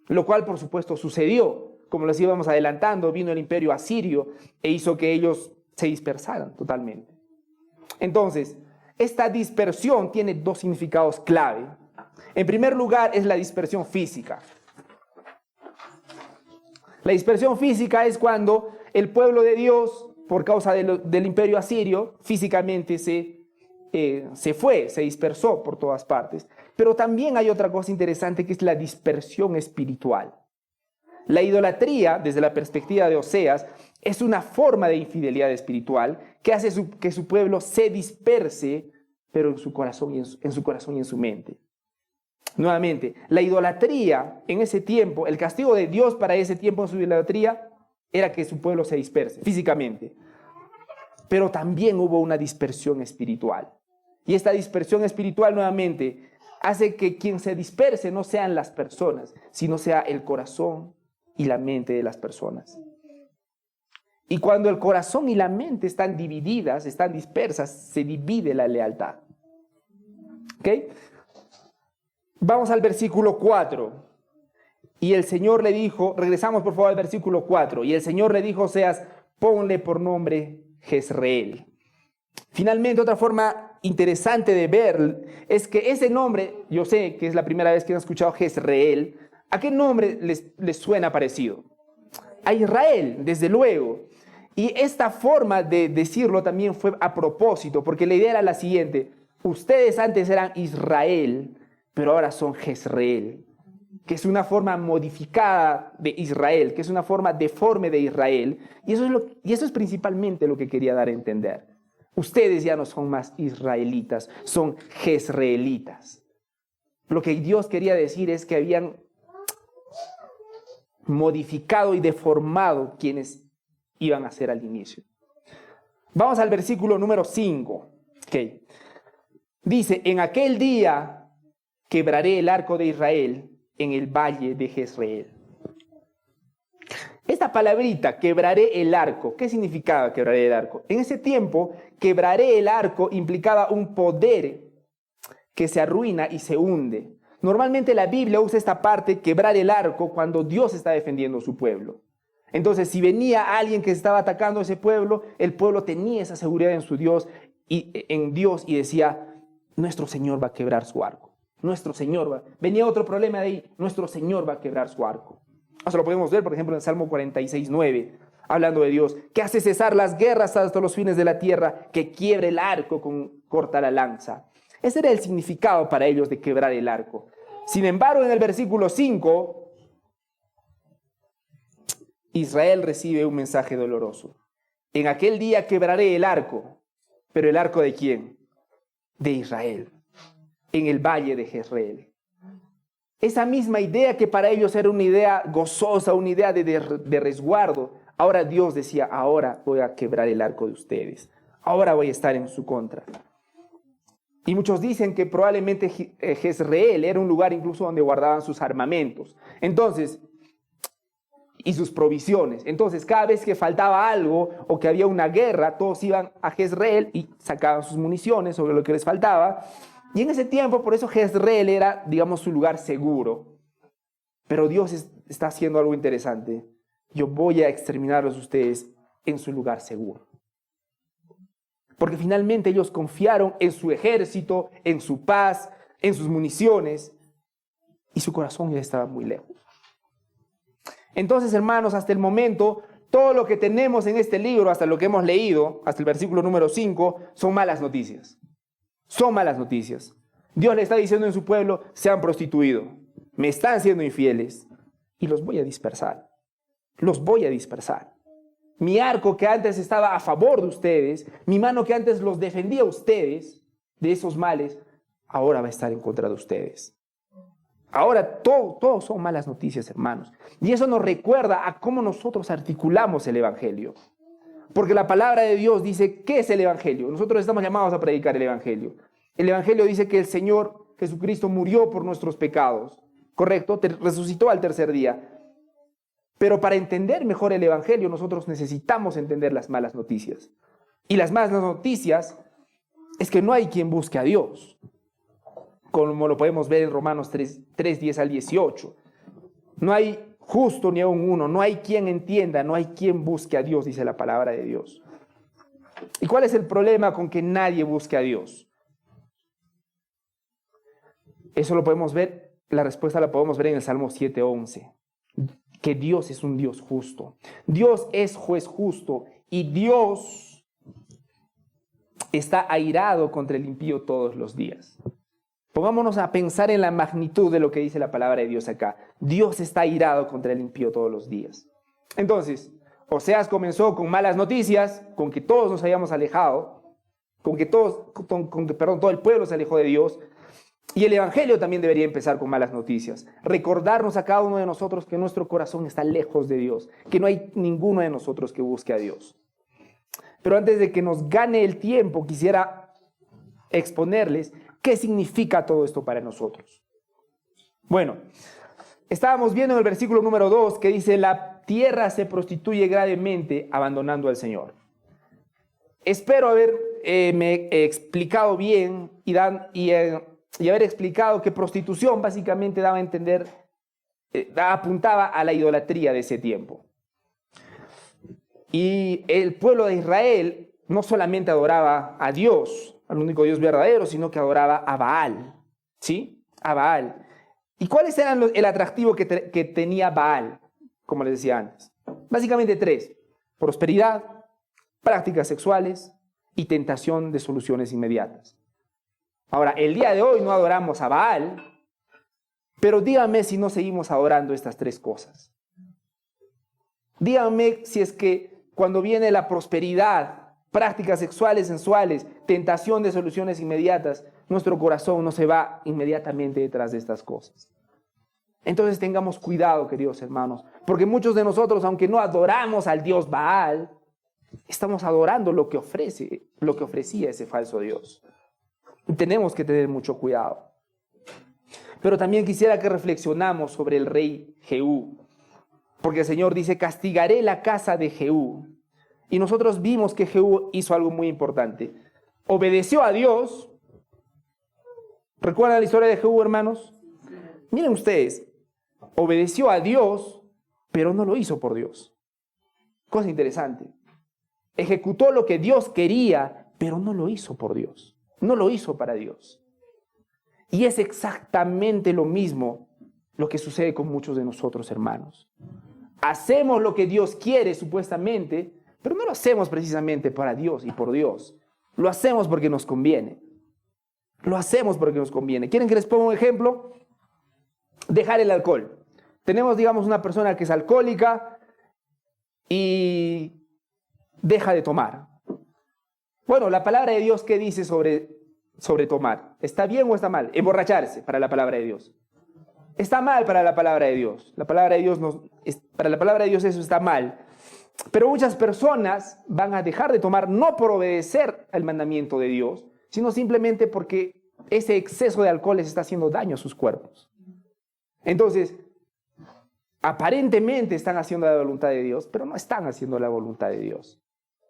Lo cual, por supuesto, sucedió. Como les íbamos adelantando, vino el imperio asirio e hizo que ellos se dispersaran totalmente. Entonces, esta dispersión tiene dos significados clave. En primer lugar, es la dispersión física. La dispersión física es cuando el pueblo de Dios, por causa del imperio asirio, físicamente se fue, se dispersó por todas partes. Pero también hay otra cosa interesante que es la dispersión espiritual. La idolatría, desde la perspectiva de Oseas, es una forma de infidelidad espiritual que hace que su pueblo se disperse, pero en su corazón y en su mente. Nuevamente, la idolatría en ese tiempo, el castigo de Dios para ese tiempo en su idolatría era que su pueblo se disperse físicamente. Pero también hubo una dispersión espiritual. Y esta dispersión espiritual nuevamente hace que quien se disperse no sean las personas, sino sea el corazón y la mente de las personas. Y cuando el corazón y la mente están divididas, están dispersas, se divide la lealtad. ¿Ok? Vamos al versículo 4. Y el Señor le dijo, regresamos por favor al versículo 4. Y el Señor le dijo a Oseas, ponle por nombre Jezreel. Finalmente, otra forma interesante de ver es que ese nombre, yo sé que es la primera vez que han escuchado Jezreel, ¿a qué nombre les suena parecido? A Israel, desde luego. Y esta forma de decirlo también fue a propósito, porque la idea era la siguiente: ustedes antes eran Israel, pero ahora son Jezreel, que es una forma modificada de Israel, que es una forma deforme de Israel. Y eso es principalmente lo que quería dar a entender. Ustedes ya no son más israelitas, son jezreelitas. Lo que Dios quería decir es que habían modificado y deformado quienes iban a ser al inicio. Vamos al versículo número 5. Okay. Dice, en aquel día quebraré el arco de Israel en el valle de Jezreel. Esta palabrita, quebraré el arco, ¿qué significaba quebraré el arco? En ese tiempo, quebraré el arco implicaba un poder que se arruina y se hunde. Normalmente la Biblia usa esta parte, quebrar el arco, cuando Dios está defendiendo a su pueblo. Entonces, si venía alguien que estaba atacando a ese pueblo, el pueblo tenía esa seguridad en su Dios y decía, nuestro Señor va a quebrar su arco. Nuestro Señor va. Venía otro problema de ahí, nuestro Señor va a quebrar su arco. Eso lo podemos ver, por ejemplo, en el Salmo 46:9, hablando de Dios, que hace cesar las guerras hasta los fines de la tierra, que quiebre el arco corta la lanza. Ese era el significado para ellos de quebrar el arco. Sin embargo, en el versículo 5, Israel recibe un mensaje doloroso. En aquel día quebraré el arco, pero ¿el arco de quién? De Israel, en el valle de Jezreel. Esa misma idea que para ellos era una idea gozosa, una idea de resguardo, ahora Dios decía, ahora voy a quebrar el arco de ustedes, ahora voy a estar en su contra. Y muchos dicen que probablemente Jezreel era un lugar incluso donde guardaban sus armamentos. Entonces, y sus provisiones. Entonces, cada vez que faltaba algo o que había una guerra, todos iban a Jezreel y sacaban sus municiones sobre lo que les faltaba. Y en ese tiempo, por eso Jezreel era, digamos, su lugar seguro. Pero Dios está haciendo algo interesante. Yo voy a exterminarlos ustedes en su lugar seguro. Porque finalmente ellos confiaron en su ejército, en su paz, en sus municiones, y su corazón ya estaba muy lejos. Entonces, hermanos, hasta el momento, todo lo que tenemos en este libro, hasta lo que hemos leído, hasta el versículo número 5, son malas noticias. Son malas noticias. Dios le está diciendo en su pueblo, se han prostituido, me están siendo infieles, y los voy a dispersar. Los voy a dispersar. Mi arco que antes estaba a favor de ustedes, mi mano que antes los defendía a ustedes de esos males, ahora va a estar en contra de ustedes. Ahora todo son malas noticias, hermanos. Y eso nos recuerda a cómo nosotros articulamos el Evangelio. Porque la palabra de Dios dice, ¿qué es el Evangelio? Nosotros estamos llamados a predicar el Evangelio. El Evangelio dice que el Señor Jesucristo murió por nuestros pecados, ¿correcto? Resucitó al tercer día. Pero para entender mejor el Evangelio, nosotros necesitamos entender las malas noticias. Y las malas noticias es que no hay quien busque a Dios, como lo podemos ver en Romanos 3, 10 al 18. No hay justo ni aun uno, no hay quien entienda, no hay quien busque a Dios, dice la palabra de Dios. ¿Y cuál es el problema con que nadie busque a Dios? Eso lo podemos ver, la respuesta la podemos ver en el Salmo 7:11. Que Dios es un Dios justo. Dios es juez justo y Dios está airado contra el impío todos los días. Pongámonos a pensar en la magnitud de lo que dice la palabra de Dios acá. Dios está airado contra el impío todos los días. Entonces, Oseas comenzó con malas noticias, con que todos nos habíamos alejado, con que todo el pueblo se alejó de Dios. Y el Evangelio también debería empezar con malas noticias. Recordarnos a cada uno de nosotros que nuestro corazón está lejos de Dios, que no hay ninguno de nosotros que busque a Dios. Pero antes de que nos gane el tiempo, quisiera exponerles qué significa todo esto para nosotros. Bueno, estábamos viendo en el versículo número 2 que dice, la tierra se prostituye gravemente abandonando al Señor. Espero haberme explicado bien y haber explicado que prostitución básicamente daba a entender, apuntaba a la idolatría de ese tiempo. Y el pueblo de Israel no solamente adoraba a Dios, al único Dios verdadero, sino que adoraba a Baal, ¿sí? A Baal. ¿Y cuáles eran el atractivo que tenía Baal, como les decía antes? Básicamente 3. Prosperidad, prácticas sexuales y tentación de soluciones inmediatas. Ahora, el día de hoy no adoramos a Baal, pero dígame si no seguimos adorando estas 3 cosas. Dígame si es que cuando viene la prosperidad, prácticas sexuales, sensuales, tentación de soluciones inmediatas, nuestro corazón no se va inmediatamente detrás de estas cosas. Entonces tengamos cuidado, queridos hermanos, porque muchos de nosotros, aunque no adoramos al Dios Baal, estamos adorando lo que ofrecía ese falso Dios. Y tenemos que tener mucho cuidado. Pero también quisiera que reflexionamos sobre el rey Jehú. Porque el Señor dice, castigaré la casa de Jehú. Y nosotros vimos que Jehú hizo algo muy importante. Obedeció a Dios. ¿Recuerdan la historia de Jehú, hermanos? Miren ustedes, obedeció a Dios, pero no lo hizo por Dios. Cosa interesante. Ejecutó lo que Dios quería, pero no lo hizo por Dios. No lo hizo para Dios. Y es exactamente lo mismo lo que sucede con muchos de nosotros, hermanos. Hacemos lo que Dios quiere, supuestamente, pero no lo hacemos precisamente para Dios y por Dios. Lo hacemos porque nos conviene. Lo hacemos porque nos conviene. ¿Quieren que les ponga un ejemplo? Dejar el alcohol. Tenemos, digamos, una persona que es alcohólica y deja de tomar. Bueno, la palabra de Dios, ¿qué dice sobre tomar? ¿Está bien o está mal? Emborracharse, para la palabra de Dios. Está mal para la palabra de Dios. Para la palabra de Dios eso está mal. Pero muchas personas van a dejar de tomar no por obedecer al mandamiento de Dios, sino simplemente porque ese exceso de alcohol les está haciendo daño a sus cuerpos. Entonces, aparentemente están haciendo la voluntad de Dios, pero no están haciendo la voluntad de Dios.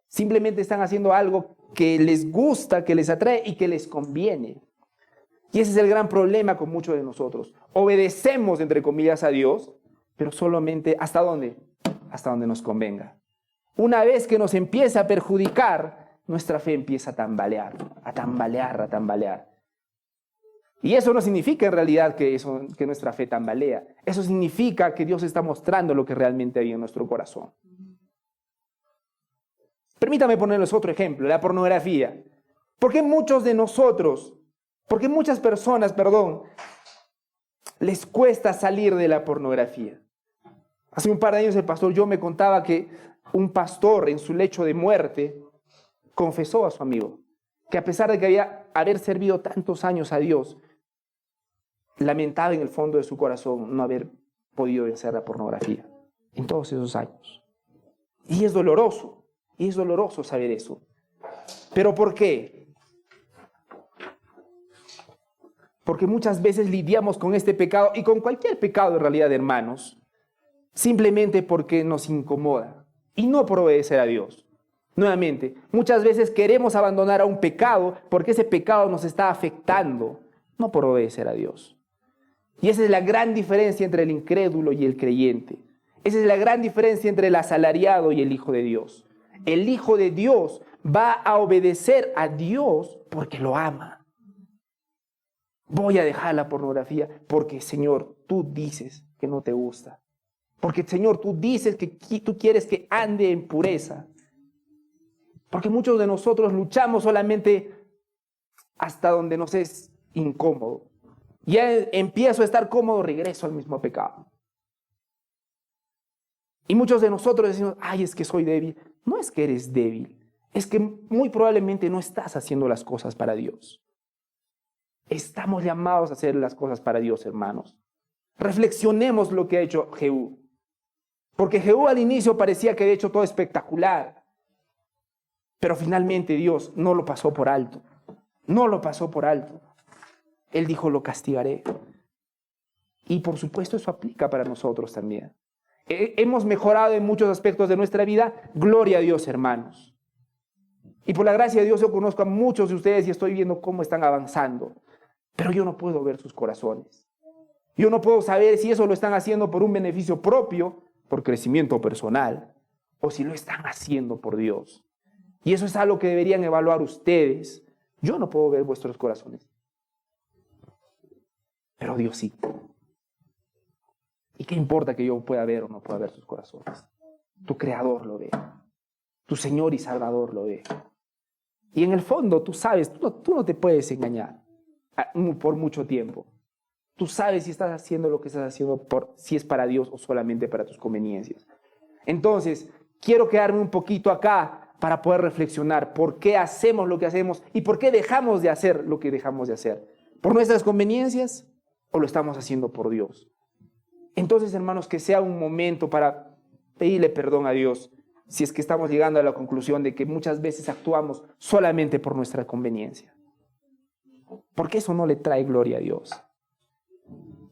Simplemente están haciendo algo que les gusta, que les atrae y que les conviene. Y ese es el gran problema con muchos de nosotros. Obedecemos, entre comillas, a Dios, pero solamente ¿hasta dónde? Hasta donde nos convenga. Una vez que nos empieza a perjudicar, nuestra fe empieza a tambalear, a tambalear, a tambalear. Y eso no significa en realidad que nuestra fe tambalea. Eso significa que Dios está mostrando lo que realmente hay en nuestro corazón. Permítame ponerles otro ejemplo, la pornografía. ¿Por qué muchas personas, les cuesta salir de la pornografía? Hace un par de años el pastor John me contaba que un pastor en su lecho de muerte confesó a su amigo que a pesar de que haber servido tantos años a Dios, lamentaba en el fondo de su corazón no haber podido vencer la pornografía en todos esos años. Y es doloroso. Y es doloroso saber eso. ¿Pero por qué? Porque muchas veces lidiamos con este pecado y con cualquier pecado en realidad, hermanos, simplemente porque nos incomoda y no por obedecer a Dios. Nuevamente, muchas veces queremos abandonar a un pecado porque ese pecado nos está afectando, no por obedecer a Dios. Y esa es la gran diferencia entre el incrédulo y el creyente. Esa es la gran diferencia entre el asalariado y el Hijo de Dios. El Hijo de Dios va a obedecer a Dios porque lo ama. Voy a dejar la pornografía porque, Señor, tú dices que no te gusta. Porque, Señor, tú dices que tú quieres que ande en pureza. Porque muchos de nosotros luchamos solamente hasta donde nos es incómodo. Ya empiezo a estar cómodo, regreso al mismo pecado. Y muchos de nosotros decimos, ay, es que soy débil. No es que eres débil, es que muy probablemente no estás haciendo las cosas para Dios. Estamos llamados a hacer las cosas para Dios, hermanos. Reflexionemos lo que ha hecho Jehú. Porque Jehú al inicio parecía que había hecho todo espectacular. Pero finalmente Dios no lo pasó por alto. No lo pasó por alto. Él dijo, lo castigaré. Y por supuesto eso aplica para nosotros también. Hemos mejorado en muchos aspectos de nuestra vida. Gloria a Dios, hermanos. Y por la gracia de Dios yo conozco a muchos de ustedes y estoy viendo cómo están avanzando. Pero yo no puedo ver sus corazones. Yo no puedo saber si eso lo están haciendo por un beneficio propio, por crecimiento personal, o si lo están haciendo por Dios. Y eso es algo que deberían evaluar ustedes. Yo no puedo ver vuestros corazones. Pero Dios sí. ¿Y qué importa que yo pueda ver o no pueda ver sus corazones? Tu Creador lo ve. Tu Señor y Salvador lo ve. Y en el fondo tú sabes, tú no te puedes engañar por mucho tiempo. Tú sabes si estás haciendo lo que estás haciendo, si es para Dios o solamente para tus conveniencias. Entonces, quiero quedarme un poquito acá para poder reflexionar por qué hacemos lo que hacemos y por qué dejamos de hacer lo que dejamos de hacer. ¿Por nuestras conveniencias o lo estamos haciendo por Dios? Entonces, hermanos, que sea un momento para pedirle perdón a Dios si es que estamos llegando a la conclusión de que muchas veces actuamos solamente por nuestra conveniencia. Porque eso no le trae gloria a Dios.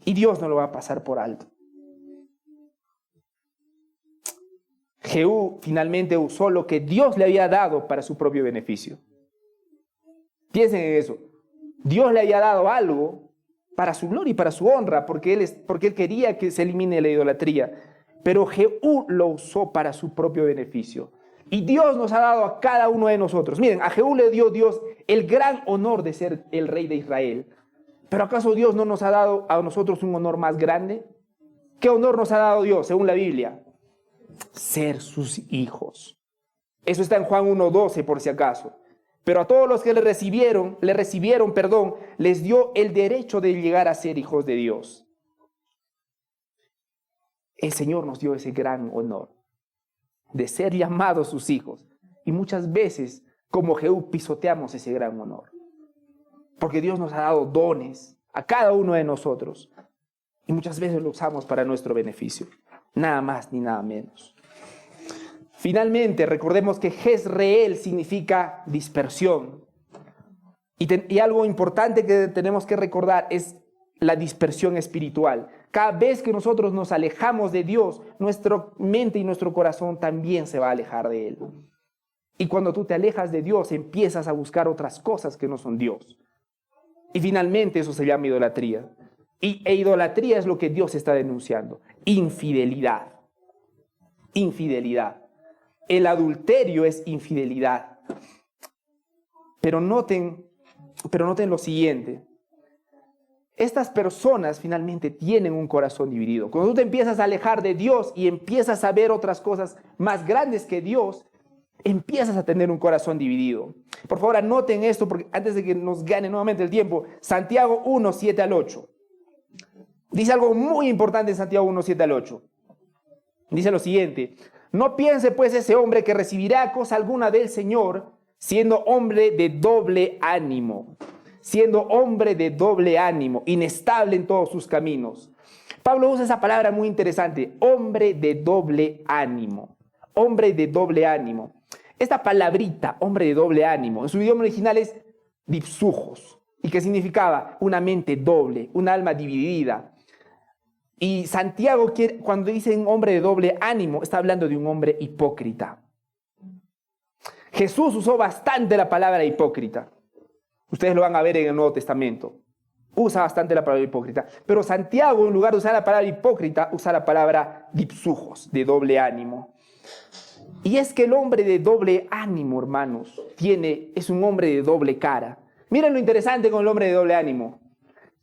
Y Dios no lo va a pasar por alto. Jehú finalmente usó lo que Dios le había dado para su propio beneficio. Piensen en eso. Dios le había dado algo para su gloria y para su honra, porque él quería que se elimine la idolatría. Pero Jehú lo usó para su propio beneficio. Y Dios nos ha dado a cada uno de nosotros. Miren, a Jehú le dio Dios el gran honor de ser el rey de Israel. ¿Pero acaso Dios no nos ha dado a nosotros un honor más grande? ¿Qué honor nos ha dado Dios según la Biblia? Ser sus hijos. Eso está en Juan 1:12 por si acaso. Pero a todos los que le recibieron, les dio el derecho de llegar a ser hijos de Dios. El Señor nos dio ese gran honor de ser llamados sus hijos. Y muchas veces, como Jehú, pisoteamos ese gran honor. Porque Dios nos ha dado dones a cada uno de nosotros. Y muchas veces lo usamos para nuestro beneficio. Nada más ni nada menos. Finalmente, recordemos que Jezreel significa dispersión. Y algo importante que tenemos que recordar es la dispersión espiritual. Cada vez que nosotros nos alejamos de Dios, nuestra mente y nuestro corazón también se va a alejar de Él. Y cuando tú te alejas de Dios, empiezas a buscar otras cosas que no son Dios. Y finalmente eso se llama idolatría. E idolatría es lo que Dios está denunciando. Infidelidad. Infidelidad. El adulterio es infidelidad. Pero noten lo siguiente. Estas personas finalmente tienen un corazón dividido. Cuando tú te empiezas a alejar de Dios y empiezas a ver otras cosas más grandes que Dios, empiezas a tener un corazón dividido. Por favor, anoten esto porque antes de que nos gane nuevamente el tiempo. Santiago 1:7-8. Dice algo muy importante en Santiago 1:7-8. Dice lo siguiente: no piense pues ese hombre que recibirá cosa alguna del Señor, siendo hombre de doble ánimo. Siendo hombre de doble ánimo, inestable en todos sus caminos. Pablo usa esa palabra muy interesante, hombre de doble ánimo. Hombre de doble ánimo. Esta palabrita, hombre de doble ánimo, en su idioma original es dipsujos, y que significaba una mente doble, un alma dividida. Y Santiago, cuando dice un hombre de doble ánimo, está hablando de un hombre hipócrita. Jesús usó bastante la palabra hipócrita. Ustedes lo van a ver en el Nuevo Testamento. Usa bastante la palabra hipócrita. Pero Santiago, en lugar de usar la palabra hipócrita, usa la palabra dipsujos, de doble ánimo. Y es que el hombre de doble ánimo, hermanos, es un hombre de doble cara. Miren lo interesante con el hombre de doble ánimo.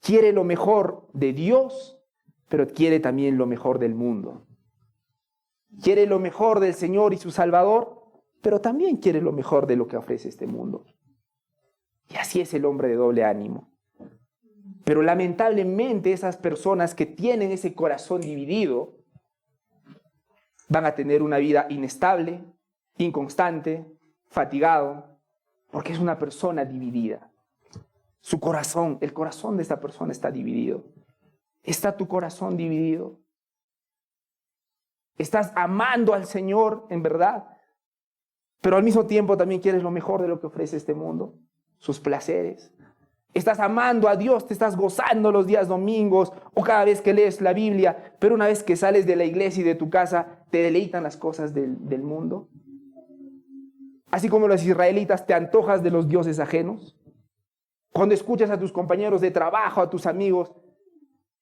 Quiere lo mejor de Dios, pero quiere también lo mejor del mundo. Quiere lo mejor del Señor y su Salvador, pero también quiere lo mejor de lo que ofrece este mundo. Y así es el hombre de doble ánimo. Pero lamentablemente esas personas que tienen ese corazón dividido van a tener una vida inestable, inconstante, fatigado, porque es una persona dividida. Su corazón, el corazón de esta persona está dividido. ¿Está tu corazón dividido? ¿Estás amando al Señor en verdad? Pero al mismo tiempo también quieres lo mejor de lo que ofrece este mundo, sus placeres. Estás amando a Dios, te estás gozando los días domingos o cada vez que lees la Biblia, pero una vez que sales de la iglesia y de tu casa, te deleitan las cosas del mundo. Así como los israelitas, te antojas de los dioses ajenos. Cuando escuchas a tus compañeros de trabajo, a tus amigos,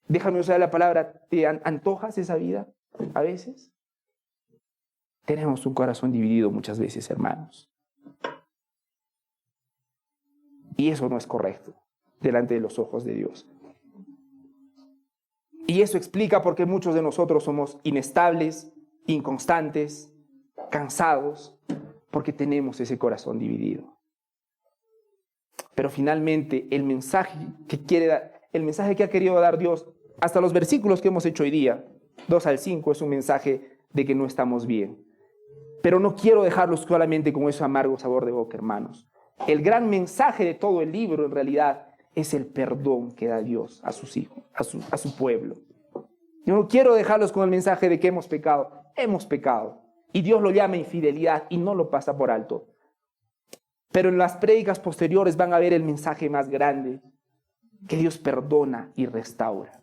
déjame usar la palabra, ¿te antojas esa vida a veces? Tenemos un corazón dividido muchas veces, hermanos. Y eso no es correcto delante de los ojos de Dios. Y eso explica por qué muchos de nosotros somos inestables, inconstantes, cansados, porque tenemos ese corazón dividido. Pero finalmente el mensaje que ha querido dar Dios, hasta los versículos que hemos hecho hoy día, 2 al 5, es un mensaje de que no estamos bien. Pero no quiero dejarlos solamente con ese amargo sabor de boca, hermanos. El gran mensaje de todo el libro, en realidad, es el perdón que da Dios a sus hijos, a su pueblo. Yo no quiero dejarlos con el mensaje de que hemos pecado. Hemos pecado. Y Dios lo llama infidelidad y no lo pasa por alto. Pero en las prédicas posteriores van a ver el mensaje más grande, que Dios perdona y restaura.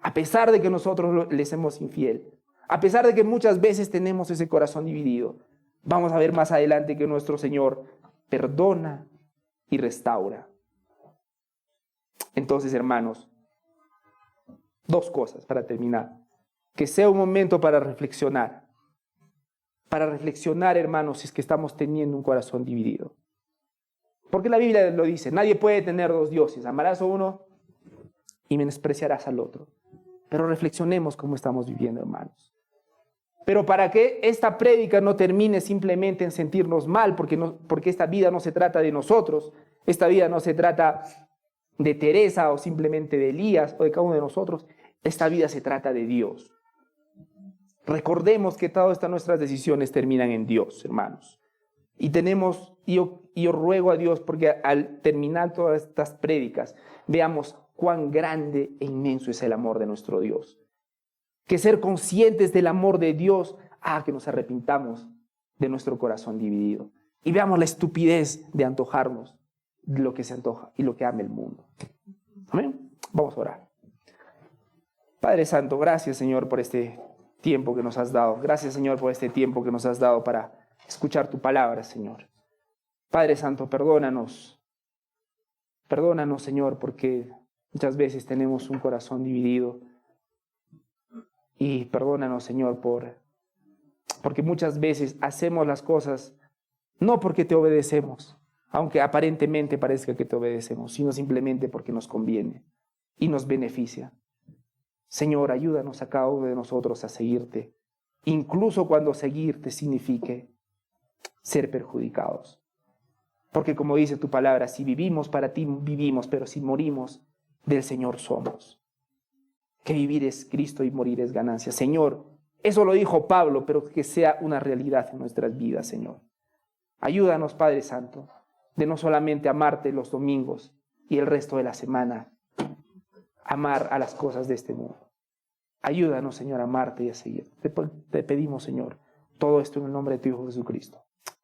A pesar de que nosotros les hemos infiel, a pesar de que muchas veces tenemos ese corazón dividido, vamos a ver más adelante que nuestro Señor perdona y restaura. Entonces, hermanos, dos cosas para terminar. Que sea un momento para reflexionar. Para reflexionar, hermanos, si es que estamos teniendo un corazón dividido. Porque la Biblia lo dice, nadie puede tener dos dioses. Amarás a uno y menospreciarás al otro. Pero reflexionemos cómo estamos viviendo, hermanos. Pero para que esta prédica no termine simplemente en sentirnos mal, porque esta vida no se trata de nosotros, esta vida no se trata de Teresa o simplemente de Elías o de cada uno de nosotros, esta vida se trata de Dios. Recordemos que todas estas nuestras decisiones terminan en Dios, hermanos. Y yo ruego a Dios porque al terminar todas estas prédicas, veamos cuán grande e inmenso es el amor de nuestro Dios. Que ser conscientes del amor de Dios haga que nos arrepintamos de nuestro corazón dividido. Y veamos la estupidez de antojarnos de lo que se antoja y lo que ama el mundo. Amén. Vamos a orar. Padre Santo, gracias, Señor, por este tiempo que nos has dado. Gracias, Señor, por este tiempo que nos has dado para escuchar tu palabra, Señor. Padre Santo, perdónanos. Perdónanos, Señor, porque muchas veces tenemos un corazón dividido. Y perdónanos, Señor, porque muchas veces hacemos las cosas no porque te obedecemos, aunque aparentemente parezca que te obedecemos, sino simplemente porque nos conviene y nos beneficia. Señor, ayúdanos a cada uno de nosotros a seguirte, incluso cuando seguirte signifique ser perjudicados. Porque como dice tu palabra, si vivimos para ti vivimos, pero si morimos, del Señor somos. Que vivir es Cristo y morir es ganancia. Señor, eso lo dijo Pablo, pero que sea una realidad en nuestras vidas, Señor. Ayúdanos, Padre Santo, de no solamente amarte los domingos y el resto de la semana, amar a las cosas de este mundo. Ayúdanos, Señor, a amarte y a seguir. Te pedimos, Señor, todo esto en el nombre de tu Hijo Jesucristo.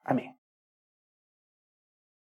Amén. Amén.